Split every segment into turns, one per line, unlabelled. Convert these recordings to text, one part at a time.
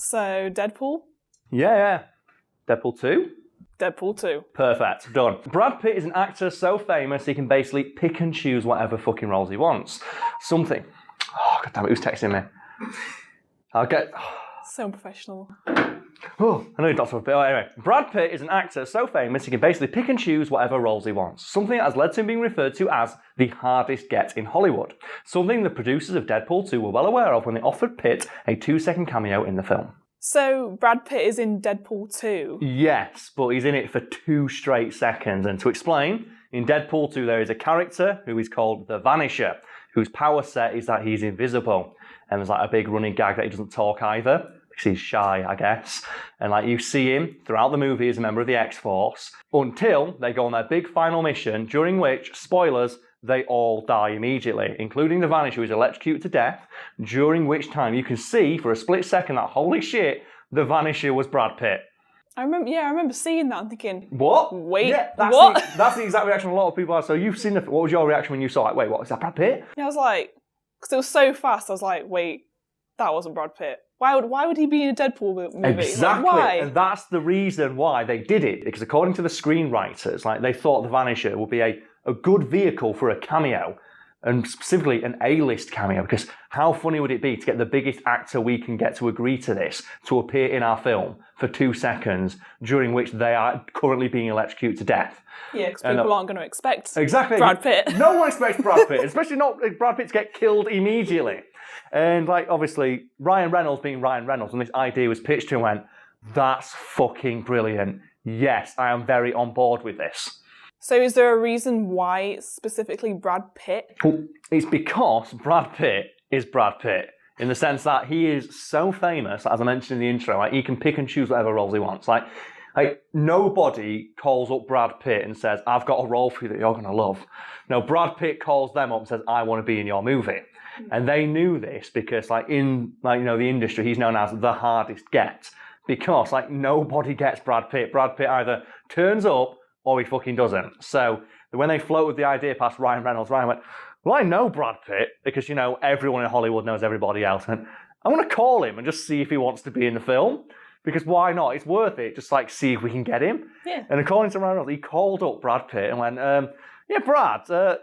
So, Deadpool?
Yeah. Deadpool 2?
Deadpool 2.
Perfect. Done. Brad Pitt is an actor so famous he can basically pick and choose whatever fucking roles he wants. Something. Oh, God damn it, who's texting me? I'll get...
So unprofessional.
Oh, I know you're not so bit. Anyway, Brad Pitt is an actor so famous he can basically pick and choose whatever roles he wants. Something that has led to him being referred to as the hardest get in Hollywood. Something the producers of Deadpool 2 were well aware of when they offered Pitt a 2-second cameo in the film.
So, Brad Pitt is in Deadpool 2?
Yes, but he's in it for 2 straight seconds. And to explain, in Deadpool 2 there is a character who is called the Vanisher, whose power set is that he's invisible. And there's like a big running gag that he doesn't talk either, because he's shy, I guess. And like you see him throughout the movie as a member of the X-Force, until they go on their big final mission, during which, spoilers, they all die immediately, including the Vanisher, who is electrocuted to death, during which time you can see for a split second that, holy shit, the Vanisher was Brad Pitt.
I remember seeing that and thinking,
what?
Wait,
yeah,
what?
That's the exact reaction a lot of people have. So you've seen what was your reaction when you saw it? Wait, what, is that Brad Pitt?
Yeah, I was like, because it was so fast, I was like, wait, that wasn't Brad Pitt. Why would he be in a Deadpool movie?
Exactly,
like, why?
And that's the reason why they did it. Because according to the screenwriters, like they thought the Vanisher would be a good vehicle for a cameo, and specifically an A-list cameo. Because how funny would it be to get the biggest actor we can get to agree to this to appear in our film for 2 seconds, during which they are currently being electrocuted to death?
Yeah, because people aren't going to expect
Brad
Pitt.
No one expects Brad Pitt, especially not Brad Pitt to get killed immediately. And like obviously Ryan Reynolds being Ryan Reynolds, when this idea was pitched to him, went, that's fucking brilliant. Yes, I am very on board with this.
So is there a reason why it's specifically Brad Pitt?
Well, it's because Brad Pitt is Brad Pitt, in the sense that he is so famous, as I mentioned in the intro, like he can pick and choose whatever roles he wants. Like nobody calls up Brad Pitt and says, I've got a role for you that you're going to love. No, Brad Pitt calls them up and says, I want to be in your movie. And they knew this because in the industry, he's known as the hardest get, because like nobody gets Brad Pitt. Brad Pitt either turns up or he fucking doesn't. So when they floated the idea past Ryan Reynolds, Ryan went, well, I know Brad Pitt because, everyone in Hollywood knows everybody else. And I want to call him and just see if he wants to be in the film. Because why not? It's worth it. Just see if we can get him.
Yeah.
And according to Ryan Reynolds, he called up Brad Pitt and went, yeah, Brad, do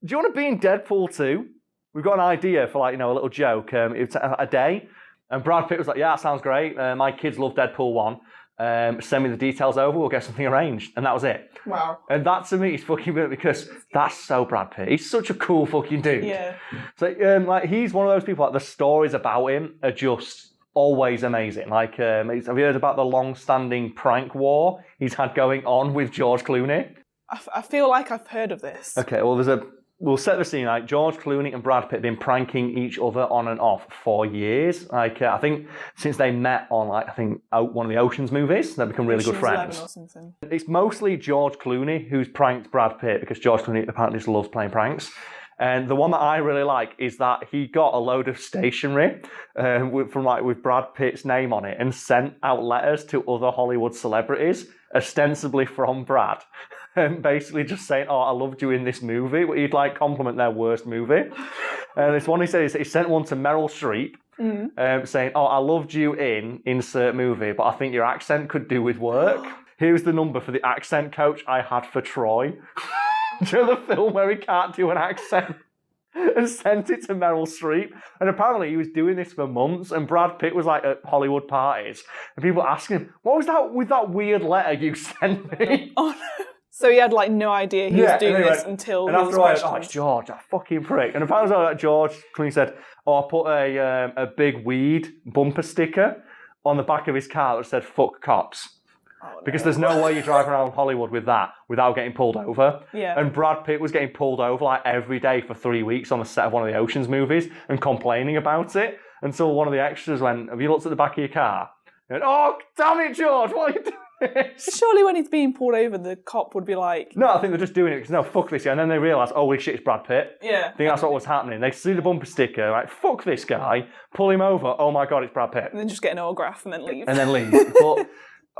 you want to be in Deadpool 2? We've got an idea for a little joke. It's a day. And Brad Pitt was like, yeah, that sounds great. My kids love Deadpool 1. Send me the details over. We'll get something arranged. And that was it.
Wow.
And that to me is fucking brilliant because that's so Brad Pitt. He's such a cool fucking dude.
Yeah.
So he's one of those people, the stories about him are just always amazing. Have you heard about the long-standing prank war he's had going on with George Clooney?
I feel like I've heard of this.
Okay, well, we'll set the scene. George Clooney and Brad Pitt have been pranking each other on and off for years. I think since they met on one of the Ocean's movies, they've become really good friends.
11 or something.
It's mostly George Clooney who's pranked Brad Pitt because George Clooney apparently just loves playing pranks. And the one that I really like is that he got a load of stationery with Brad Pitt's name on it and sent out letters to other Hollywood celebrities, ostensibly from Brad, and basically just saying, "Oh, I loved you in this movie." But he'd compliment their worst movie. And this one he said he sent one to Meryl Streep, saying, "Oh, I loved you in insert movie, but I think your accent could do with work. Here's the number for the accent coach I had for Troy." Do you know the film where he can't do an accent? And sent it to Meryl Streep. And apparently he was doing this for months, and Brad Pitt was at Hollywood parties, and people asking him, what was that with that weird letter you sent me?
Oh no. So he had no idea he was doing this until he was questioned.
It's George, that fucking prick. And apparently George Clooney said, I put a big weed bumper sticker on the back of his car that said, fuck cops.
Oh, no.
Because there's no way you drive around Hollywood with that without getting pulled over.
Yeah.
And Brad Pitt was getting pulled over every day for 3 weeks on the set of one of the Ocean's movies and complaining about it until one of the extras went, have you looked at the back of your car? And, oh, damn it, George, why are you doing this?
Surely when he's being pulled over, the cop would be like...
No, I think they're just doing it because, no, fuck this guy. And then they realise, holy shit, it's Brad Pitt.
Yeah.
I think that's what was happening. They see the bumper sticker, fuck this guy, pull him over, oh my God, it's Brad Pitt.
And then just get an autograph and then leave.
But...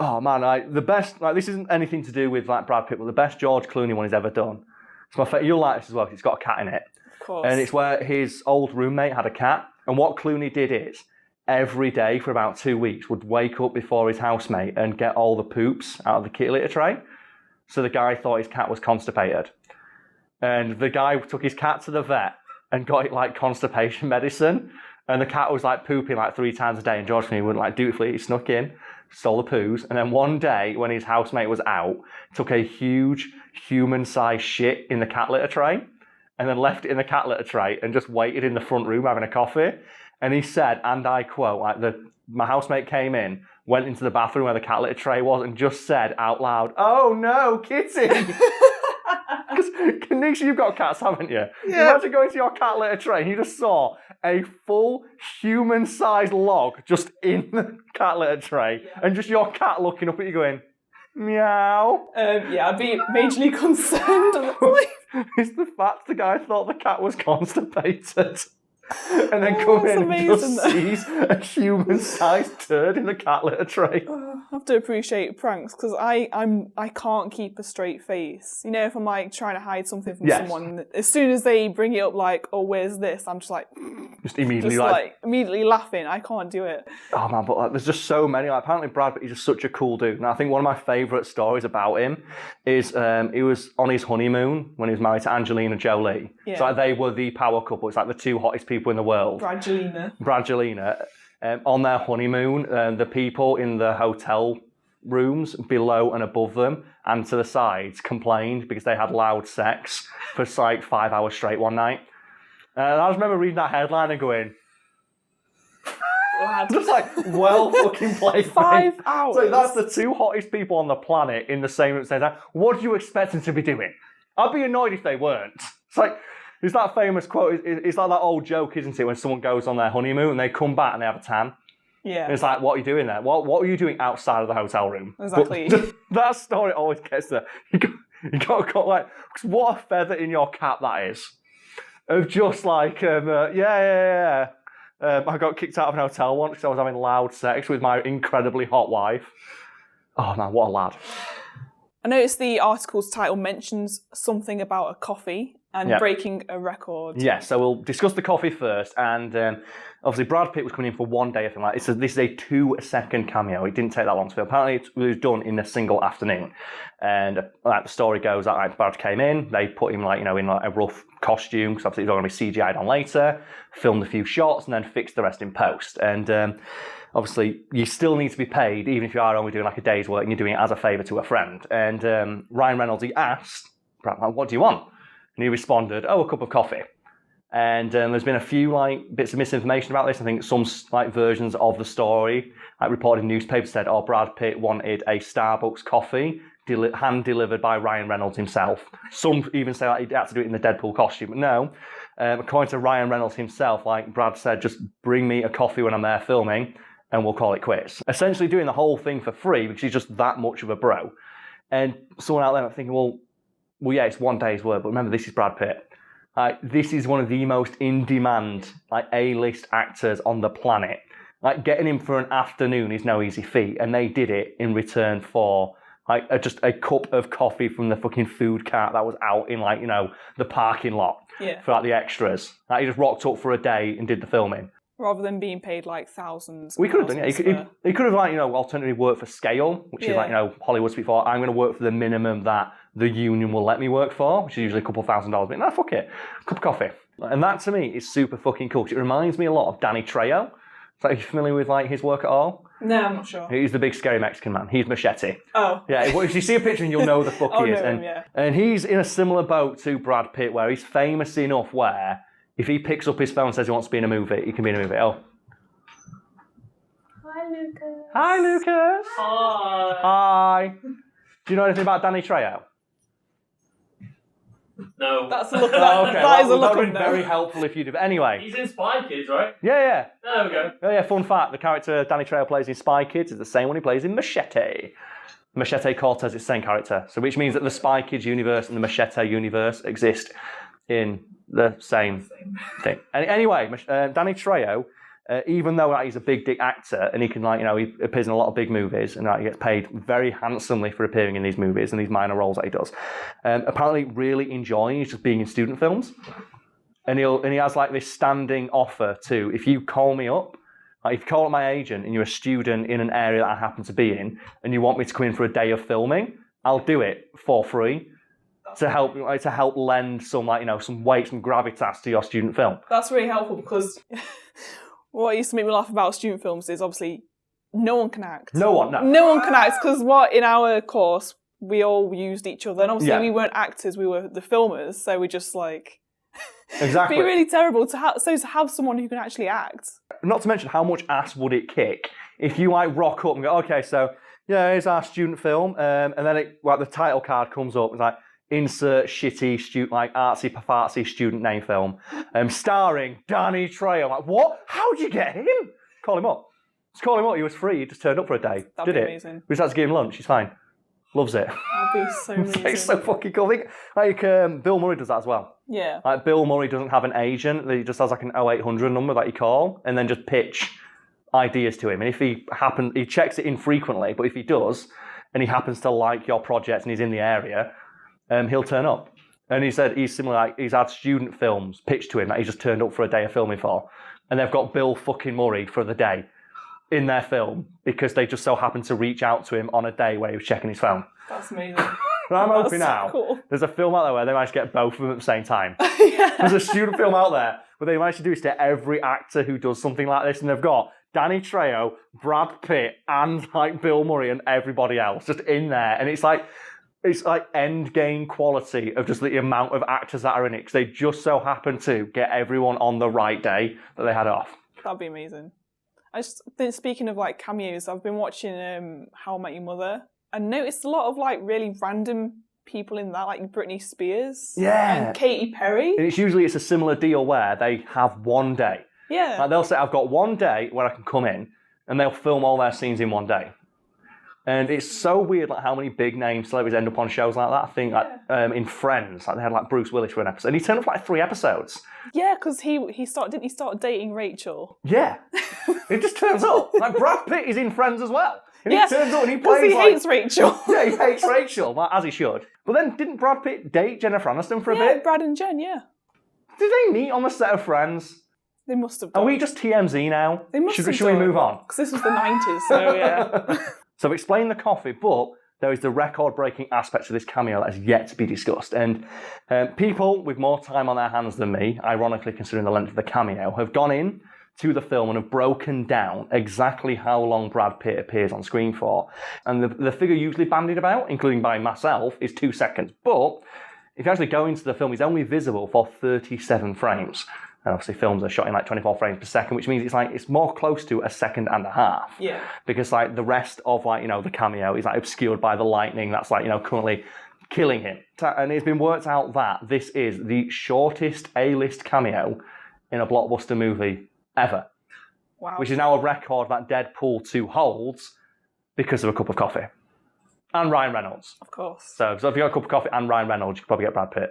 Oh man, the best, this isn't anything to do with Brad Pitt, but the best George Clooney one he's ever done. It's my favorite. You'll like this as well because it's got a cat in it.
Of course.
And it's where his old roommate had a cat. And what Clooney did is, every day for about 2 weeks would wake up before his housemate and get all the poops out of the kitty litter tray. So the guy thought his cat was constipated. And the guy took his cat to the vet and got it like constipation medicine. And the cat was like pooping like 3 times a day. And George Clooney wouldn't like dutifully, he snuck in, stole the poos. And then one day when his housemate was out, took a huge human-sized shit in the cat litter tray and then left it in the cat litter tray and just waited in the front room having a coffee. And he said, and I quote, like my housemate came in, went into the bathroom where the cat litter tray was and just said out loud, "Oh no, kitty." Because, Nisha, you've got cats, haven't you?
Yeah.
Imagine going to your cat litter tray and you just saw a full human-sized log just in the cat litter tray and just your cat looking up at you going, "Meow."
I'd be majorly concerned at the point.
It's the fact the guy thought the cat was constipated. And then come in and
amazing,
just sees a human-sized turd in the cat litter tray.
I have to appreciate pranks because I can't keep a straight face. You know, if I'm like trying to hide something from someone, as soon as they bring it up, like, "Oh, where's this?" I'm just like, immediately laughing. I can't do it.
Oh man, but like, there's just so many. Like, apparently, Brad Pitt is just such a cool dude. And I think one of my favourite stories about him is he was on his honeymoon when he was married to Angelina Jolie.
Yeah.
So like, they were the power couple. It's like the 2 hottest people in the world. Brangelina. On their honeymoon, the people in the hotel rooms below and above them and to the sides complained because they had loud sex for like 5 hours straight one night. And I just remember reading that headline and going, just like, well fucking played.
5 hours.
So that's the 2 hottest people on the planet in the same room at the same time. What do you expect them to be doing? I'd be annoyed if they weren't. It's like, it's that famous quote, it's like that old joke, isn't it, when someone goes on their honeymoon and they come back and they have a tan.
Yeah.
And it's like, what are you doing there? What were you doing outside of the hotel room?
Exactly.
But that story always gets there. You got like, what a feather in your cap that is. Of just like, I got kicked out of an hotel once because I was having loud sex with my incredibly hot wife. Oh man, what a lad.
I noticed the article's title mentions something about a coffee and breaking a record.
Yeah, so we'll discuss the coffee first. And obviously Brad Pitt was coming in for one day. I think this is a 2-second cameo. It didn't take that long to film. Apparently it was done in a single afternoon. And like the story goes, that Brad came in, they put him in like a rough costume, because obviously it's all going to be CGI'd on later, filmed a few shots, and then fixed the rest in post. And obviously, you still need to be paid, even if you are only doing like a day's work and you're doing it as a favour to a friend. And Ryan Reynolds, he asked, "What do you want?" And he responded, "Oh, a cup of coffee." And there's been a few like bits of misinformation about this. I think some like versions of the story, like reported in newspapers, said, "Oh, Brad Pitt wanted a Starbucks coffee hand delivered by Ryan Reynolds himself." Some even say like he had to do it in the Deadpool costume. But no, according to Ryan Reynolds himself, like Brad said, "Just bring me a coffee when I'm there filming, and we'll call it quits." Essentially doing the whole thing for free because he's just that much of a bro. And someone out there might be thinking, well, yeah, it's one day's work, but remember, this is Brad Pitt. This is one of the most in-demand, like A-list actors on the planet. Like getting him for an afternoon is no easy feat, and they did it in return for like just a cup of coffee from the fucking food cart that was out in like the parking lot for like the extras. Like he just rocked up for a day and did the filming.
Rather than being paid like thousands.
We could have done it. He could have like alternatively worked for scale, which is like Hollywood's before. I'm going to work for the minimum that the union will let me work for, which is usually a couple $1,000. But no, fuck it, cup of coffee. And that to me is super fucking cool. It reminds me a lot of Danny Trejo. So are you familiar with like his work at all?
No, I'm not sure.
He's the big scary Mexican man. He's Machete.
Oh.
Yeah, if you see a picture, you'll know the fuck he is. And he's in a similar boat to Brad Pitt, where he's famous enough where if he picks up his phone and says he wants to be in a movie, he can be in a movie. Oh.
Hi, Lucas.
Hi, Lucas.
Hi.
Hi. Do you know anything about Danny Trejo?
No.
That's a look.
That
is a look.
That would be very helpful if you do. But anyway.
He's in Spy Kids, right?
Yeah.
There we go.
Oh yeah, fun fact. The character Danny Trejo plays in Spy Kids is the same one he plays in Machete. Machete Cortez is the same character. So which means that the Spy Kids universe and the Machete universe exist in the same thing. Anyway, Danny Trejo, even though he's a big dick actor and he can he appears in a lot of big movies and he gets paid very handsomely for appearing in these movies and these minor roles that he does, apparently really enjoys just being in student films. And he has like this standing offer to, if you call me up Like, if you call up my agent and you're a student in an area that I happen to be in, and you want me to come in for a day of filming, I'll do it for free to help lend some some weight, some gravitas to your student film.
That's really helpful because what used to make me laugh about student films is obviously no one can act.
No one
can act because in our course we all used each other, and obviously we weren't actors, we were the filmers, so we just
exactly.
It'd be really terrible to have someone who can actually act.
Not to mention how much ass would it kick if you rock up and go, okay, so here's our student film, and then the title card comes up, it's like insert shitty artsy student name film, starring Danny Trejo. I'm like, what? How'd you get him? Call him up. Just call him up. He was free. He just turned up for a day.
That'd be amazing.
We just had to give him lunch. He's fine. Loves it.
That'd be so amazing.
It's so fucking cool. I think Bill Murray does that as well.
Yeah.
Like, Bill Murray doesn't have an agent. He just has an 0800 number that you call and then just pitch ideas to him. And if he checks it infrequently, but if he does, and he happens to like your project and he's in the area, he'll turn up. And he said he's similar. He's had student films pitched to him that he just turned up for a day of filming for, and they've got Bill fucking Murray for the day in their film because they just so happened to reach out to him on a day where he was checking his phone.
That's amazing.
And I'm hoping now there's a film out there where they manage to get both of them at the same time.
Yeah.
There's a student film out there where they manage to do this to every actor who does something like this, and they've got Danny Trejo, Brad Pitt, and Bill Murray and everybody else just in there, and it's like end game quality of just the amount of actors that are in it because they just so happen to get everyone on the right day that they had off.
That'd be amazing. I just think, speaking of cameos, I've been watching How I Met Your Mother and noticed a lot of really random people in that, like Britney Spears and Katy Perry. And
it's a similar deal where they have one day.
Yeah.
They'll say, I've got one day where I can come in, and they'll film all their scenes in one day. And it's so weird how many big name celebrities end up on shows like that. I think in Friends, they had Bruce Willis for an episode. And he turned up for 3 episodes.
Yeah, because didn't he start dating Rachel?
Yeah. It just turns up. Brad Pitt is in Friends as well. And he turns up and he plays
he hates Rachel.
Yeah, he hates Rachel, as he should. But then didn't Brad Pitt date Jennifer Aniston for a bit?
Yeah, Brad and Jen, yeah.
Did they meet on the set of Friends?
They must have done.
Are we just TMZ now?
They must have done.
Should we move on?
Because this was the 90s, so yeah.
So I've explained the coffee, but there is the record-breaking aspect to this cameo that has yet to be discussed. And people with more time on their hands than me, ironically considering the length of the cameo, have gone in to the film and have broken down exactly how long Brad Pitt appears on screen for. And the figure usually bandied about, including by myself, is 2 seconds. But if you actually go into the film, he's only visible for 37 frames. And obviously films are shot in 24 frames per second, which means it's more close to a second and a half.
Yeah.
Because the rest of the cameo is obscured by the lightning that's currently killing him. And it's been worked out that this is the shortest A-list cameo in a blockbuster movie ever.
Wow.
Which is now a record that Deadpool 2 holds because of a cup of coffee. And Ryan Reynolds.
Of course.
So if you got a cup of coffee and Ryan Reynolds, you could probably get Brad Pitt.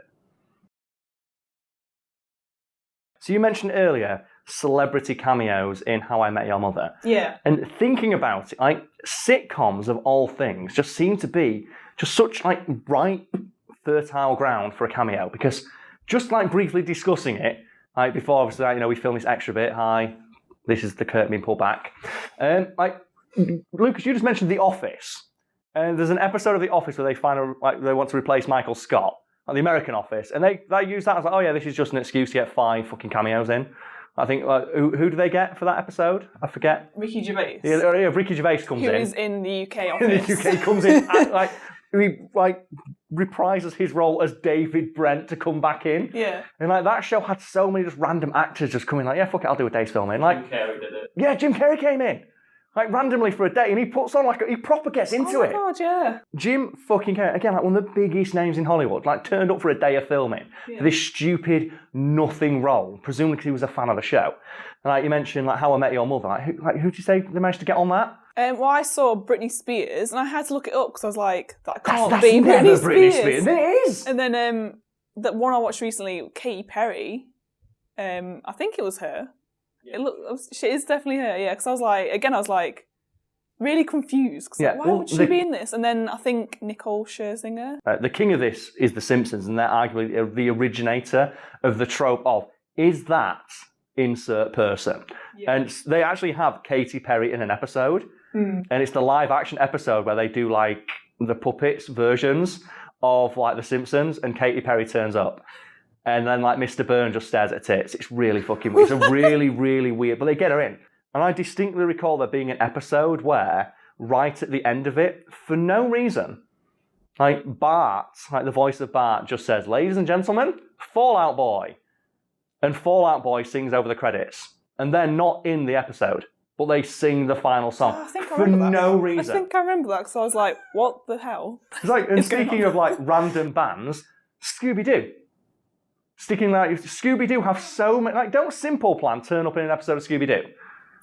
So you mentioned earlier celebrity cameos in How I Met Your Mother.
Yeah.
And thinking about it, sitcoms of all things just seem to be just such right fertile ground for a cameo because just briefly discussing it, before obviously we film this extra bit, this is the curtain being pulled back. Lucas, you just mentioned The Office. And there's an episode of The Office where they they want to replace Michael Scott. The American Office, and they use that as this is just an excuse to get 5 fucking cameos in. I think who do they get for that episode? I forget.
Ricky Gervais.
Yeah, Ricky Gervais comes in.
Who is in the UK office.
In the UK, he comes in and, he reprises his role as David Brent to come back in.
Yeah.
And that show had so many just random actors just coming yeah, fuck it, I'll do a day's filming.
Jim Carrey did it.
Yeah, Jim Carrey came in. Randomly for a day, and he puts on he proper gets into it.
Oh my God, yeah.
Jim fucking Carrey, again, one of the biggest names in Hollywood, turned up for a day of filming for this stupid nothing role, presumably because he was a fan of the show. And you mentioned How I Met Your Mother. Who did you say they managed to get on that?
Well, I saw Britney Spears, and I had to look it up because I was like, that can't
that's
be
never
Britney Spears.
It is.
And then that one I watched recently, Katy Perry. I think it was her. She is definitely her, yeah. Because I was really confused. Cause why would she be in this? And then I think Nicole Scherzinger.
The king of this is The Simpsons, and they're arguably the originator of the trope of, is that insert person. Yeah. And they actually have Katy Perry in an episode. And it's the live action episode where they do like the puppets versions of like The Simpsons, and Katy Perry turns up. And then like Mr. Byrne just stares at tits. It's really fucking weird. It's a really, really weird, but they get her in. And I distinctly recall there being an episode where right at the end of it, for no reason, like Bart, like the voice of Bart just says, "Ladies and gentlemen, Fall Out Boy." And Fall Out Boy sings over the credits. And they're not in the episode, but they sing the final song for no reason.
I think I remember that because I was like, what the hell?
It's like, and speaking of like random bands, Scooby-Doo. Scooby-Doo have so many, like, don't Simple Plan turn up in an episode of Scooby-Doo?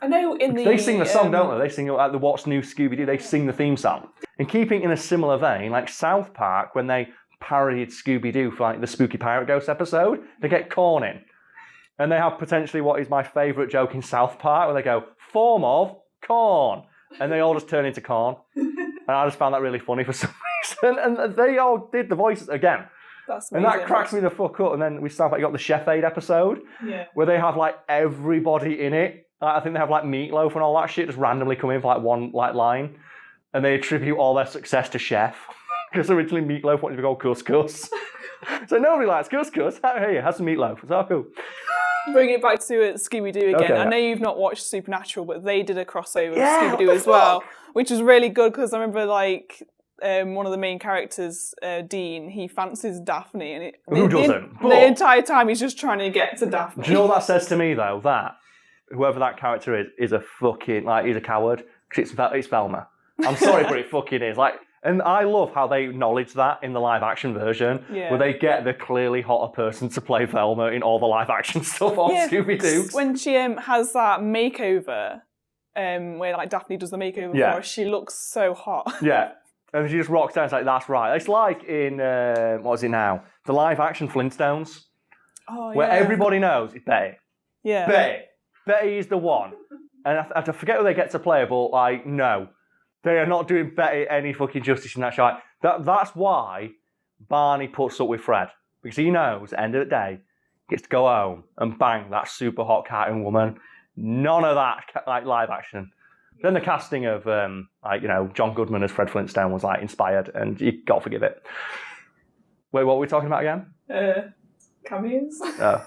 I know
They sing the song, don't they? They sing like the What's New Scooby-Doo, they sing the theme song. And keeping in a similar vein, like South Park, when they parodied Scooby-Doo for like the Spooky Pirate Ghost episode, they get Korn in. And they have potentially what is my favourite joke in South Park, where they go, "Form of corn." And they all just turn into corn. And I just found that really funny for some reason. And they all did the voices again.
That's amazing.
And that cracks me the fuck up. And then we South Park got the Chef Aid episode, where they have like everybody in it. I think they have like Meatloaf and all that shit just randomly come in for like one like line. And they attribute all their success to Chef. Because originally Meatloaf wanted to go couscous. So nobody likes couscous. Hey, have some meatloaf. It's all cool.
Bring it back to Scooby-Doo again.
Okay,
I know you've not watched Supernatural, but they did a crossover with Scooby-Doo as well, which was really good because I remember like one of the main characters, Dean, he fancies Daphne, and
who doesn't?
The entire time he's just trying to get to Daphne.
Do you know what that says to me though? That whoever that character is a fucking like he's a coward because it's Velma. I'm sorry, but it fucking is like. And I love how they acknowledge that in the live-action version, where they get the clearly hotter person to play Velma in all the live-action stuff on Scooby-Doo.
When she has that makeover, where like Daphne does the makeover for her, she looks so hot.
Yeah, and she just rocks down. It's like, that's right. It's like in what is it now? The live-action Flintstones, where everybody knows it's Betty.
Yeah,
Betty is the one, and I forget who they get to play, but like no. They are not doing Betty any fucking justice in that show. That's why Barney puts up with Fred. Because he knows, at the end of the day, he gets to go home and bang that super hot cartoon woman. None of that like live action. Then the casting of John Goodman as Fred Flintstone was like inspired, and you got to forgive it. Wait, what were we talking about again?
Cameos.
Oh.